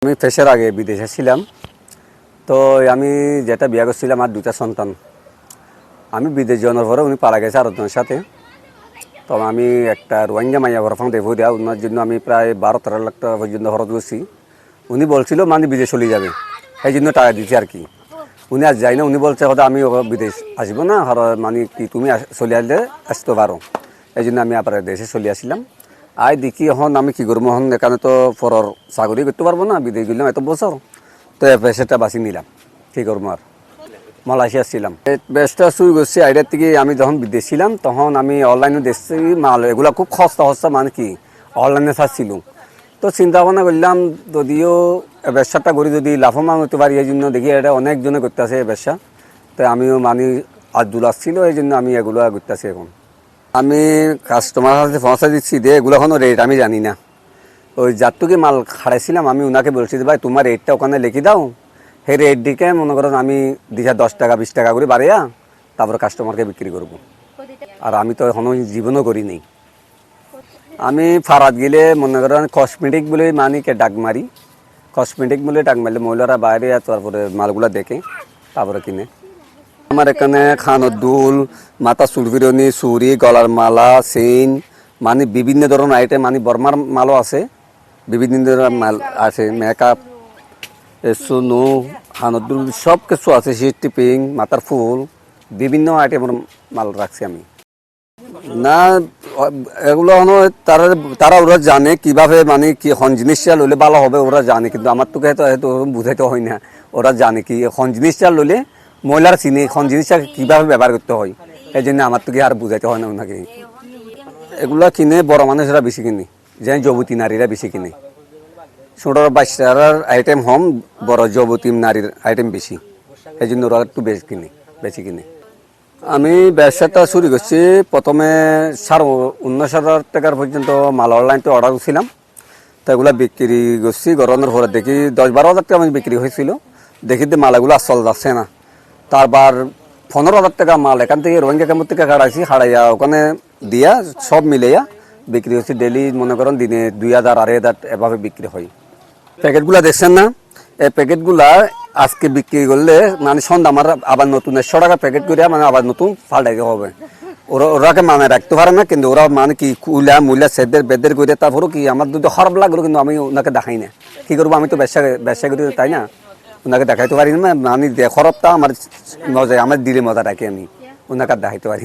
আমি ফেসের আগে বিদেশে ছিলাম। তো আমি যেটা বিয়ে করছিলাম আর দুটা সন্তান। আমি বিদেশ যাওয়ার পরে উনি পালা গেছে আরেকজনের সাথে। তো আমি একটা রোহিঙ্গা মাইয়া ঘর ফাঁক দেখো দেওয়া ওনার জন্য আমি প্রায় 12-13 লাখ টাকা পর্যন্ত খরচ করছি। উনি বলছিল মানে বিদেশ চলে যাবে, এই জন্য টাকা দিচ্ছি আর কি। উনি আজ যাই না, উনি বলছে হয়তো আমি বিদেশ আসবো না, মানে কি তুমি চলে আসলে আসতে পারো। এই জন্য আমি আপনার দেশে চলে আসলাম। আই দেখি এখন আমি কী করবো, এখন এখানে তো পরের চাকরি করতে পারবো না, বিদেশ গেলাম এত বছর। তো এই পেশাটা বাছি নিলাম, কী করবো আর। মালয়েশিয়া ছিলাম, বেশটা শুরু করছি আইডিয়ার থেকে। আমি যখন বিদেশ ছিলাম তখন আমি অনলাইনে দেখছি মাল এগুলো খুব সস্তা মানে কি অনলাইনে ছাড়ছিল। তো চিন্তা ভাবনা করলাম যদিও ব্যবসাটা করি যদি লাভবান হতে পারি, এই জন্য দেখি এটা অনেকজনে করতে আছে এই ব্যবসা। তো আমিও মানে আব্দুল আসছিল, এই জন্য আমি এগুলো করতেছি। এখন আমি কাস্টমার হাতে পৌঁছা দিচ্ছি দিয়ে এগুলো এখনও রেট আমি জানি না। ওই যারটুকু মাল খাড়াইছিলাম আমি ওনাকে বলছি যে ভাই তোমার রেটটা ওখানে লিখে দাও। সেই রেট দিকে মনে করেন আমি দিশা 10 টাকা 20 টাকা করে বাড়িয়া তারপরে কাস্টমারকে বিক্রি করব। আর আমি তো এখনও জীবনও করি নেই। আমি ফারাত গেলে মনে করেন কসমেটিক বলে মানিকে ডাক মারি। কসমেটিক বলে ডাক মারলে মহিলারা বাইরে তারপরে মালগুলা দেখে তারপরে কিনে। আমার এখানে খানোর দুল, মাথা চুলফিরনি, চুড়ি, গলার মালা, চেইন, মানে বিভিন্ন ধরনের আইটেম, মানে বর্মার মালও আছে, বিভিন্ন ধরনের মাল আছে, মেকআপ, সোনু, খানোর দুল সব কিছু আছে, শিট টিপিং, মাথার ফুল, বিভিন্ন আইটেমের মাল রাখছি আমি। না এগুলো তারা ওরা জানে কিভাবে মানে কি এখন জিনিসটা লইলে ভালো হবে, ওরা জানে। কিন্তু আমার তোকে হয়তো বুঝাইতে হয় না। ওরা জানে কি এখন জিনিসটা লইলে মহিলার চিনি এখন জিনিসটা কীভাবে ব্যবহার করতে হয়, এই জন্য আমার তোকে আর বুঝাইতে হয় না ওনাকে। এগুলো কিনে বড় মানুষরা বেশি কিনে, যেন যুবতী নারীরা বেশি কিনে। ছোট বাচ্চার আইটেম কম, বড় যুবতী নারীর আইটেম বেশি, এই জন্য ওরা একটু বেশি কিনে। আমি ব্যবসাটা শুরু করছি প্রথমে 19,000 টাকার পর্যন্ত মাল অনলাইনতে অর্ডার করছিলাম। তো এগুলো বিক্রি করছি গরমের পরে দেখি 10-12 হাজার টাকা আমি বিক্রি হয়েছিল। দেখি যে মাল এগুলো আসল যাচ্ছে না। তারপর 15,000 টাকা মাল এখান থেকে রোহিঙ্গা ক্যাম্প থেকে হারাইছি, হারাইয়া ওখানে দিয়া সব মিলাইয়া বিক্রি হচ্ছে। ডেলি মনে করেন দিনে 2,000 2,500 এভাবে বিক্রি হয়। প্যাকেটগুলো দেখছেন না, এই প্যাকেটগুলা আজকে বিক্রি করলে মানে সন্ধ্যা আমার আবার নতুন 100 টাকা প্যাকেট করে মানে আবার নতুন ফাল্টাইতে হবে। ওরাকে মানে রাখতে পারে না, কিন্তু ওরা মানে কি কুলা মুলা সেদের বেদের করে তারপরও কি আমার যদি খারাপ লাগলো, কিন্তু আমি ওনাকে দেখাই না। কী করবো, আমি তো ব্যবসা করি তাই না, ওনাকে দেখাইতে পারি না। মানে খরবটা আমার মজা, আমার দিলে মজা রাখি, আমি ওনাকে দেখাইতে পারি।